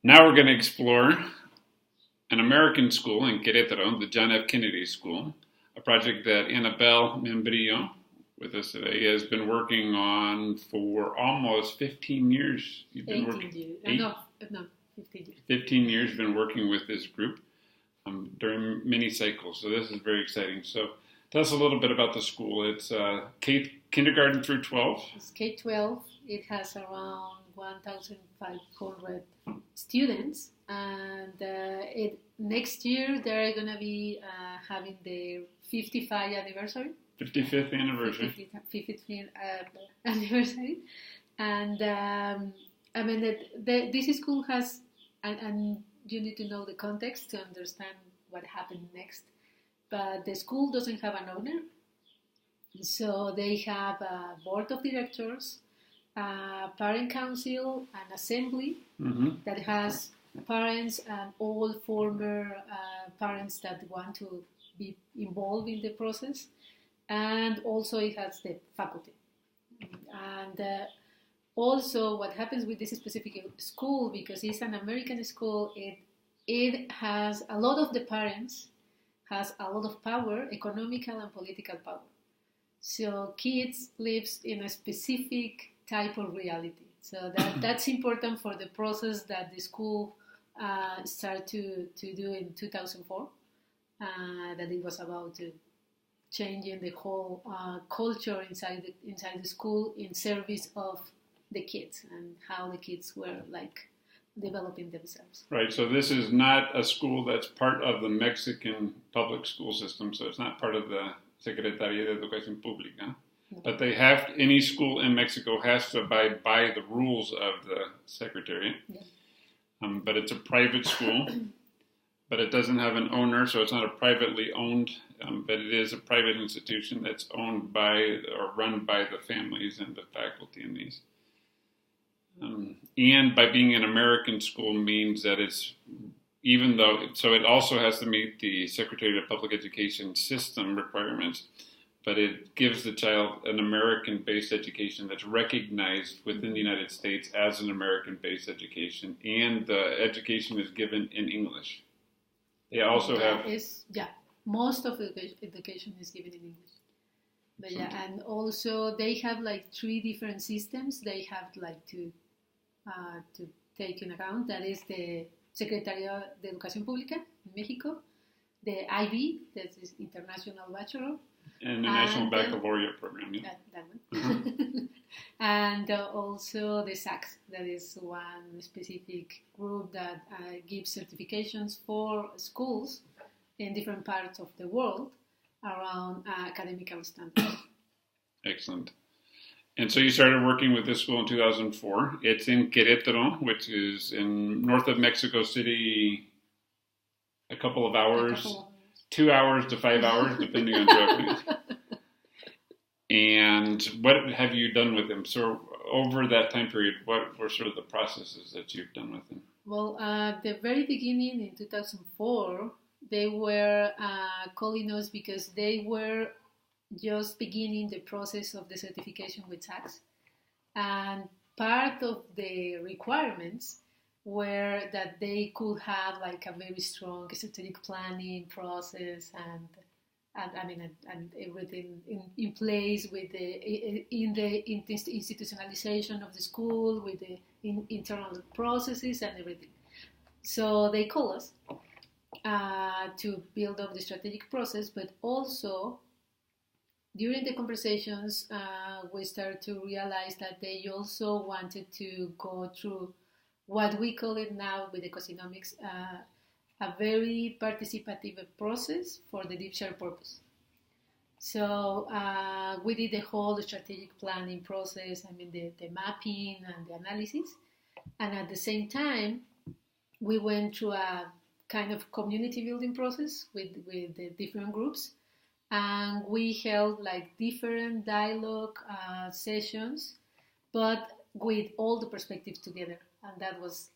Now we're going to explore an American school in Queretaro, the John F. Kennedy School, a project that Annabel Membrillo, with us today, has been working on for almost 15 years. You've been 18 working, years. No, 15 years. 15 years you've been working with this group during many cycles. So this is very exciting. So tell us a little bit about the school. It's kindergarten through 12. It's K-12. It has around 1,500 students, and next year they're going to be having their 55th anniversary. 55th anniversary. 55th anniversary. And this school has, and you need to know the context to understand what happened next. But the school doesn't have an owner, so they have a board of directors, a parent council, an assembly that has parents and all former parents that want to be involved in the process, and also it has the faculty. And also what happens with this specific school, because it's an American school, it has a lot of the parents has a lot of power, economical and political power. So kids lives in a specific type of reality. So that's important for the process that the school started to do in 2004. That it was about changing the whole culture inside the school in service of the kids and how the kids were developing themselves. Right, so this is not a school that's part of the Mexican public school system, so it's not part of the Secretariat de Educación Pública. No. But any school in Mexico has to abide by the rules of the Secretariat. Yeah. But it's a private school, but it doesn't have an owner, so it's not a privately owned, but it is a private institution that's owned by or run by the families and the faculty in these. And by being an American school means that it also has to meet the Secretariat of Public Education system requirements, but it gives the child an American-based education that's recognized within the United States as an American-based education, and the education is given in English. They also most of the education is given in English. But and also they have 3 different systems they have to take into account. That is the Secretariat de Educación Pública in Mexico, the IB, that is International Baccalaureate, and the National Baccalaureate program. Yeah. That one. And also the SACS, that is one specific group that gives certifications for schools in different parts of the world around academic standards. Excellent. And so you started working with this school in 2004. It's in Querétaro, which is in north of Mexico City, a couple of hours, 2 hours to 5 hours, depending on traffic. And what have you done with them? So over that time period, what were sort of the processes that you've done with them? Well, at the very beginning in 2004, they were calling us because they were just beginning the process of the certification with SACS. And part of the requirements were that they could have a very strong strategic planning process and everything in place with the institutionalization of the school, with the internal processes and everything. So they call us to build up the strategic process, but also during the conversations, we started to realize that they also wanted to go through what we call it now with economics, a very participative process for the deep share purpose. So we did the whole strategic planning process, the mapping and the analysis. And at the same time, we went through a kind of community building process with the different groups. And we held different dialogue sessions, but with all the perspectives together. And that was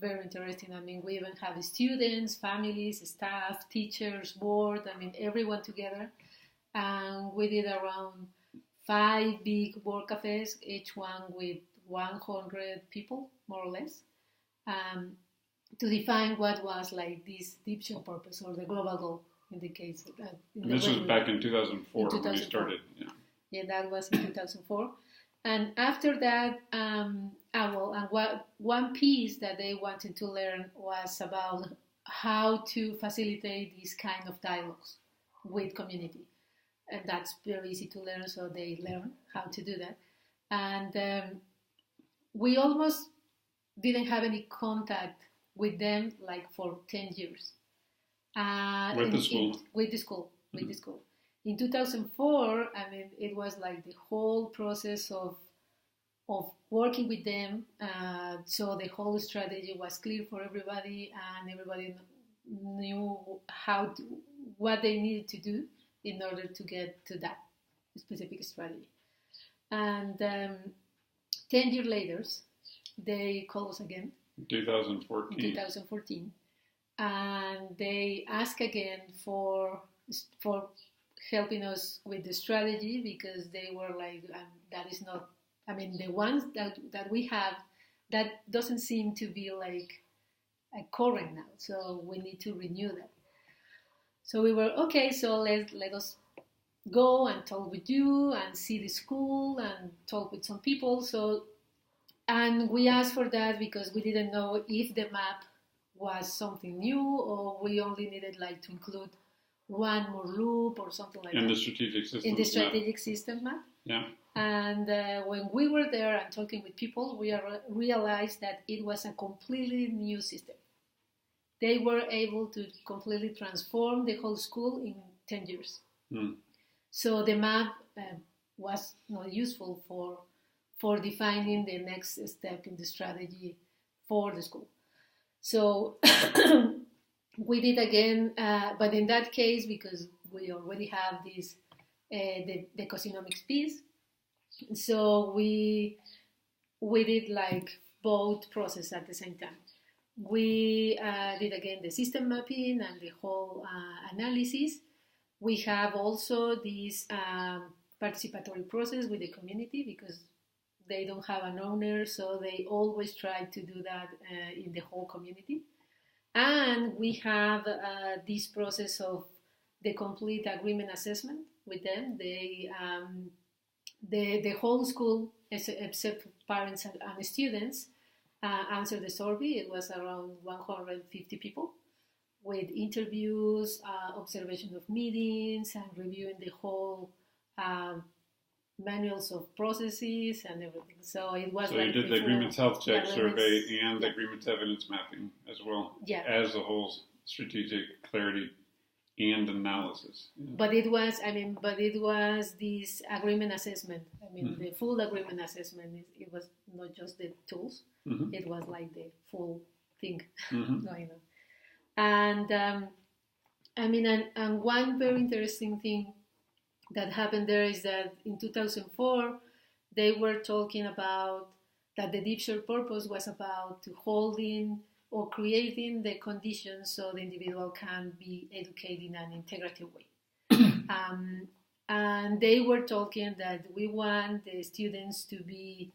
very interesting. We even have students, families, staff, teachers, board, everyone together. And we did around 5 big work cafes, each one with 100 people, more or less. to define what was like this deep shell purpose or the global goal in the case. And this was back in 2004 when you started. Yeah, that was in 2004. And after that, one piece that they wanted to learn was about how to facilitate these kind of dialogues with community. And that's very easy to learn, so they learn how to do that. And we almost didn't have any contact with them like for 10 years. With the school. With the school. In 2004, I mean, it was like the whole process of working with them. So the whole strategy was clear for everybody, and everybody knew what they needed to do in order to get to that specific strategy. And 10 years later, they called us again. 2014. And they asked again for helping us with the strategy, because they were like, that is not, I mean, the ones that we have, that doesn't seem to be like current now, so we need to renew that. So we were, okay, so let us go and talk with you and see the school and talk with some people. And we asked for that because we didn't know if the map was something new, or we only needed like to include one more loop or something like that. In the strategic system. In the strategic system map. Yeah. And when we were there and talking with people, we realized that it was a completely new system. They were able to completely transform the whole school in 10 years. So the map was not useful for defining the next step in the strategy for the school. So we did again, but in that case, because we already have this, the economics piece, so we did like both processes at the same time. We did again the system mapping and the whole analysis. We have also this participatory process with the community, because they don't have an owner, so they always try to do that in the whole community. And we have this process of the complete agreement assessment with them. The whole school, except parents and students, answered the survey. It was around 150 people, with interviews, observation of meetings, and reviewing the whole manuals of processes and everything. So it was. So like you did the agreements health check survey and the agreements evidence mapping as well, as the whole strategic clarity and analysis. Yeah. But it was this agreement assessment. I mean, the full agreement assessment. It was not just the tools. It was like the full thing going on. And and one very interesting thing that happened there is that in 2004, they were talking about that the deep shell purpose was about holding or creating the conditions so the individual can be educated in an integrative way. And they were talking that we want the students to be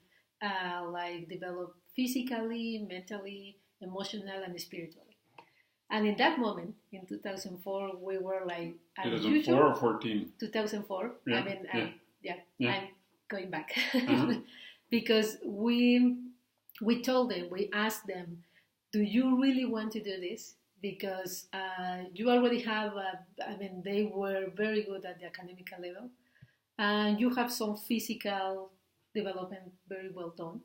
developed physically, mentally, emotional, and spiritually. And in that moment, in 2004, we were like... 2004 or 14? 2004. Yeah. I'm going back. Because we told them, we asked them, do you really want to do this? Because you already have, they were very good at the academic level. And you have some physical development very well done.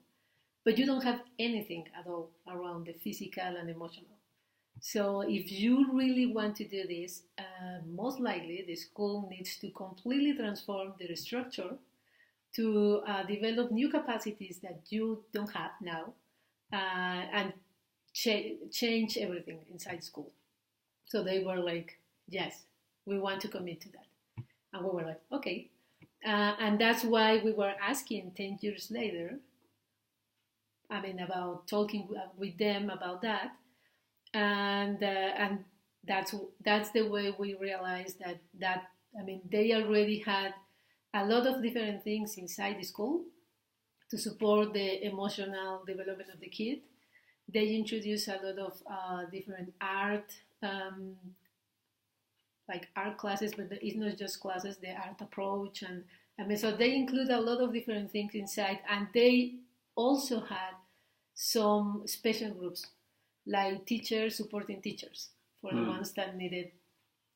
But you don't have anything at all around the physical and emotional. So if you really want to do this, most likely the school needs to completely transform their structure to develop new capacities that you don't have now, and change everything inside school. So they were like, yes, we want to commit to that. And we were like, okay. And that's why we were asking 10 years later, about talking with them about that. And that's the way we realized that they already had a lot of different things inside the school to support the emotional development of the kid, They introduce a lot of different art, like art classes, but it's not just classes, the art approach. And I mean, so they include a lot of different things inside. And they also had some special groups, like teachers supporting teachers for the ones that needed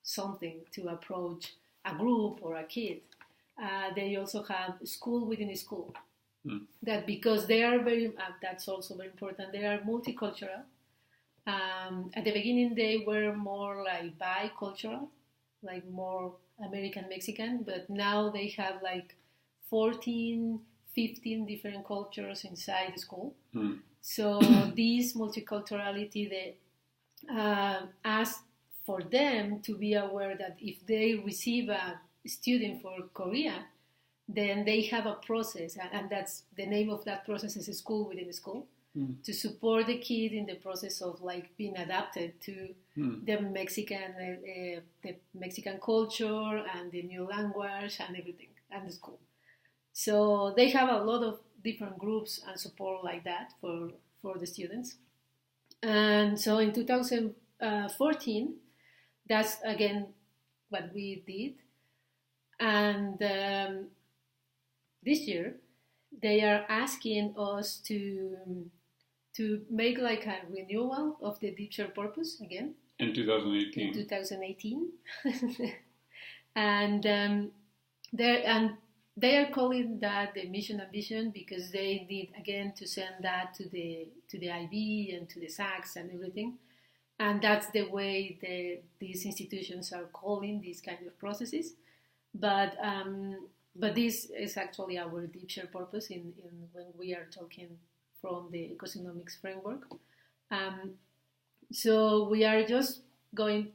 something to approach a group or a kid. They also have school within a school. That because they are very, that's also very important, they are multicultural. At the beginning, they were more like bicultural, like more American Mexican, but now they have like 14, 15 different cultures inside the school. So this multiculturality, they ask for them to be aware that if they receive a student for Korea, then they have a process, and that's the name of that process is a school within a school, to support the kid in the process of like being adapted to the Mexican culture and the new language and everything, and the school. So they have a lot of different groups and support like that for the students. And so in 2014, that's again what we did. And this year, they are asking us to make like a renewal of the deep shared purpose again. In 2018. In 2018. And they are calling that the mission and vision because they need again to send that to the IB and to the SACs and everything. And that's the way these institutions are calling these kind of processes. But this is actually our deep shared purpose in when we are talking from the economics framework. So we are just going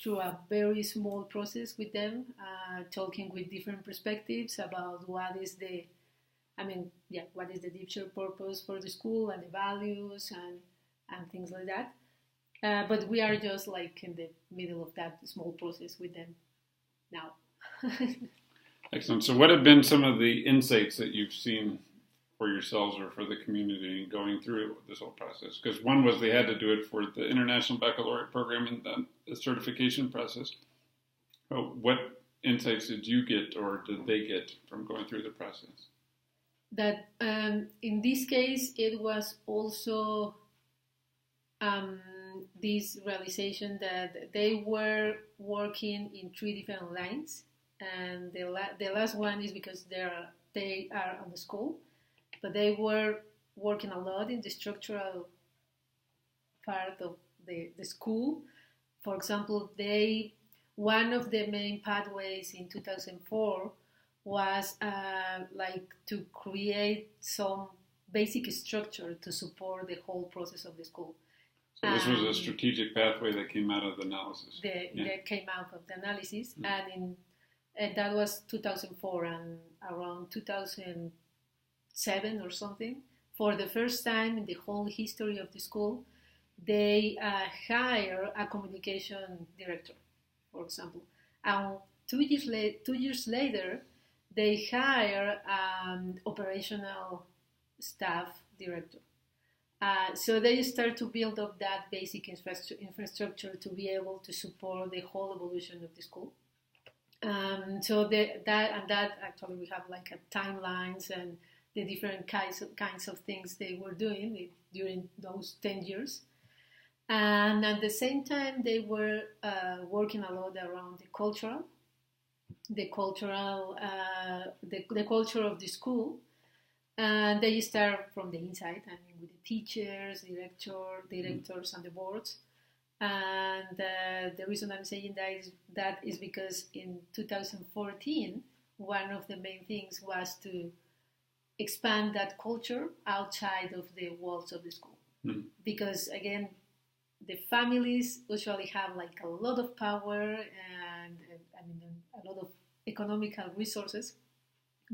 through a very small process with them, talking with different perspectives about what is the deep shared purpose for the school and the values and things like that. But we are just like in the middle of that small process with them now. Excellent. So what have been some of the insights that you've seen for yourselves or for the community going through this whole process? Because one was they had to do it for the International Baccalaureate program and the certification process. What insights did you get or did they get from going through the process? That in this case, it was also this realization that they were working in 3 different lines. And the last one is because they are on the school, but they were working a lot in the structural part of the school. For example, one of the main pathways in 2004 was like to create some basic structure to support the whole process of the school. So this was a strategic pathway that came out of the analysis. That came out of the analysis, and that was 2004, and around 2007 or something, for the first time in the whole history of the school, they hire a communication director, for example. And 2 years later, they hire an operational staff director. So they start to build up that basic infrastructure to be able to support the whole evolution of the school. So that actually we have like timelines and the different kinds of things they were doing during those 10 years. And at the same time, they were working a lot around the culture of the school. And they start from the inside, with the teachers, directors, and the boards. And the reason I'm saying that is because in 2014, one of the main things was to expand that culture outside of the walls of the school. Because again, the families usually have like a lot of power and a lot of economical resources.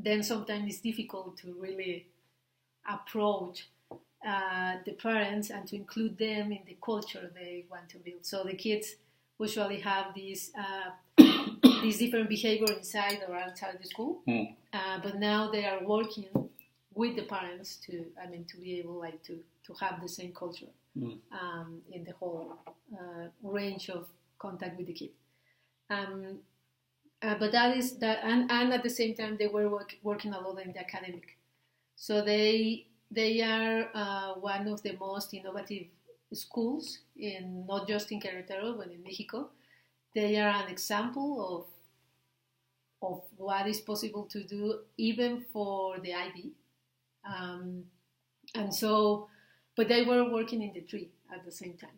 Then sometimes it's difficult to really approach the parents and to include them in the culture they want to build. So the kids usually have these different behavior inside or outside the school, but now they are working with the parents to be able to have the same culture in the whole range of contact with the kid. But that is that, and at the same time they were working a lot in the academic. So they are one of the most innovative schools in not just in Queretaro but in Mexico. They are an example of what is possible to do even for the IB. And so, but they were working in the tree at the same time,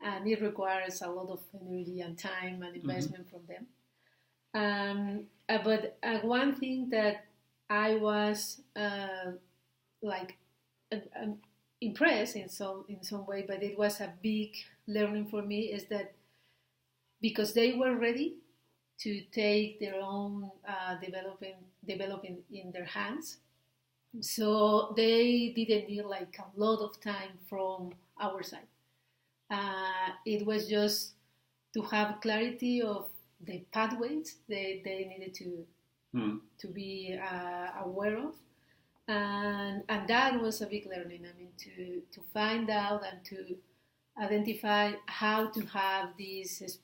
and it requires a lot of energy and time and investment from them. But one thing that I was impressed in some way, but it was a big learning for me, is that because they were ready to take their own developing in their hands, so they didn't need like a lot of time from our side. It was just to have clarity of the pathways they needed to be aware of, and that was a big learning. I mean, to find out and to identify how to have these.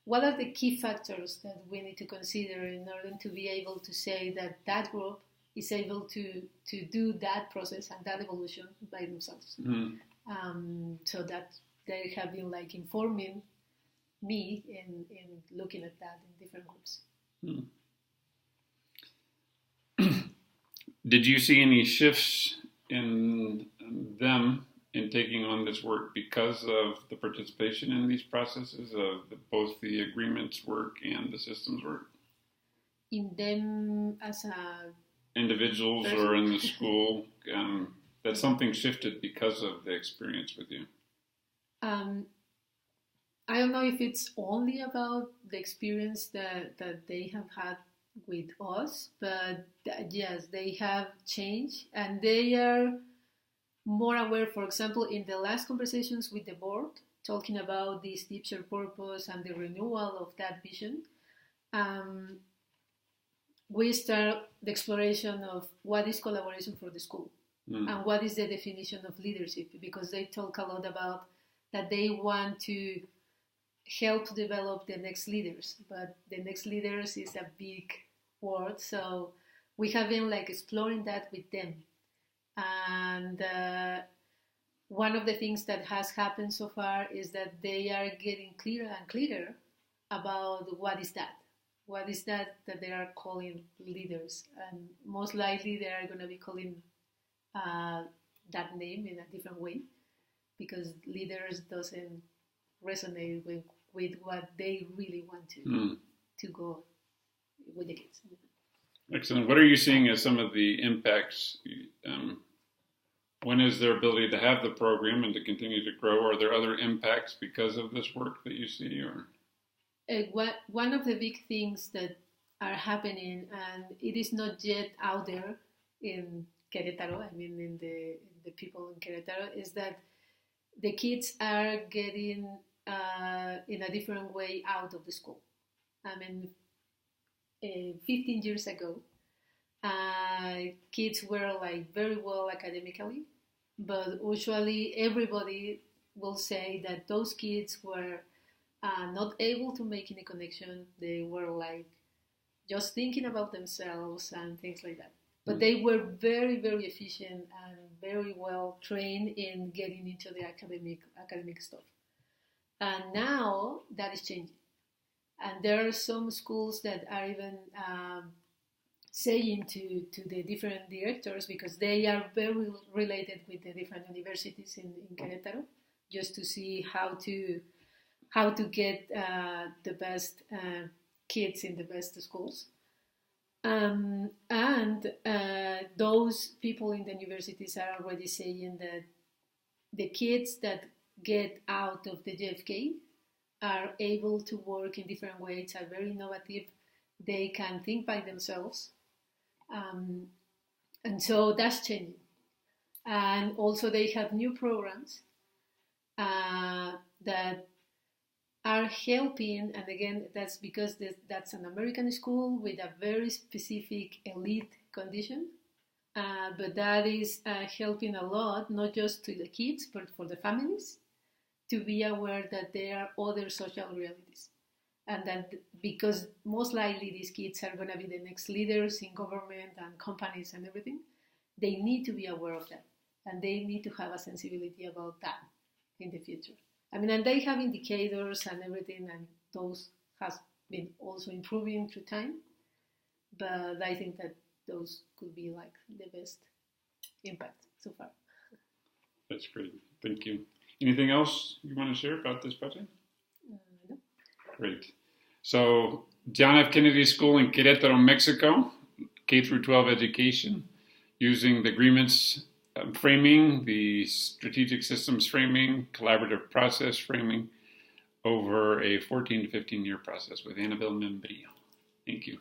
What are the key factors that we need to consider in order to be able to say that that group is able to do that process and that evolution by themselves? So that they have been like informing me in looking at that in different groups. Did you see any shifts in them in taking on this work because of the participation in these processes of both the agreements work and the systems work? In them as individuals person? Or in the school, that something shifted because of the experience with you? I don't know if it's only about the experience that they have had with us, but yes, they have changed and they are more aware. For example, in the last conversations with the board, talking about this deep shared purpose and the renewal of that vision, we start the exploration of what is collaboration for the school and what is the definition of leadership, because they talk a lot about that they want to help develop the next leaders, but the next leaders is a big word, so we have been like exploring that with them. And one of the things that has happened so far is that they are getting clearer and clearer about what is that they are calling leaders, and most likely they are going to be calling that name in a different way, because leaders doesn't resonate with what they really want to go with the kids. Excellent. What are you seeing as some of the impacts? One is their ability to have the program and to continue to grow. Are there other impacts because of this work that you see? Or one of the big things that are happening, and it is not yet out there in Queretaro, I mean in the people in Queretaro, is that the kids are getting in a different way out of the school. I mean, 15 years ago, kids were like very well academically, but usually everybody will say that those kids were not able to make any connection. They were like just thinking about themselves and things like that. But they were very, very efficient and very well trained in getting into the academic stuff. And now that is changing. And there are some schools that are even saying to the different directors, because they are very related with the different universities in Querétaro, just to see how to get the best kids in the best schools. And those people in the universities are already saying that the kids that get out of the JFK are able to work in different ways, are very innovative, they can think by themselves. And so that's changing. And also they have new programs that are helping, and again, that's because that's an American school with a very specific elite condition, but that is helping a lot, not just to the kids, but for the families, to be aware that there are other social realities. And that because most likely these kids are going to be the next leaders in government and companies and everything, they need to be aware of that. And they need to have a sensibility about that in the future. I mean, and they have indicators and everything, and those has been also improving through time. But I think that those could be like the best impact so far. That's great. Thank you. Anything else you want to share about this project? No. Great. So, John F. Kennedy School in Queretaro, Mexico, K through 12 education, using the agreements framing, the strategic systems framing, collaborative process framing over a 14 to 15 year process with Annabel Membrillo. Thank you.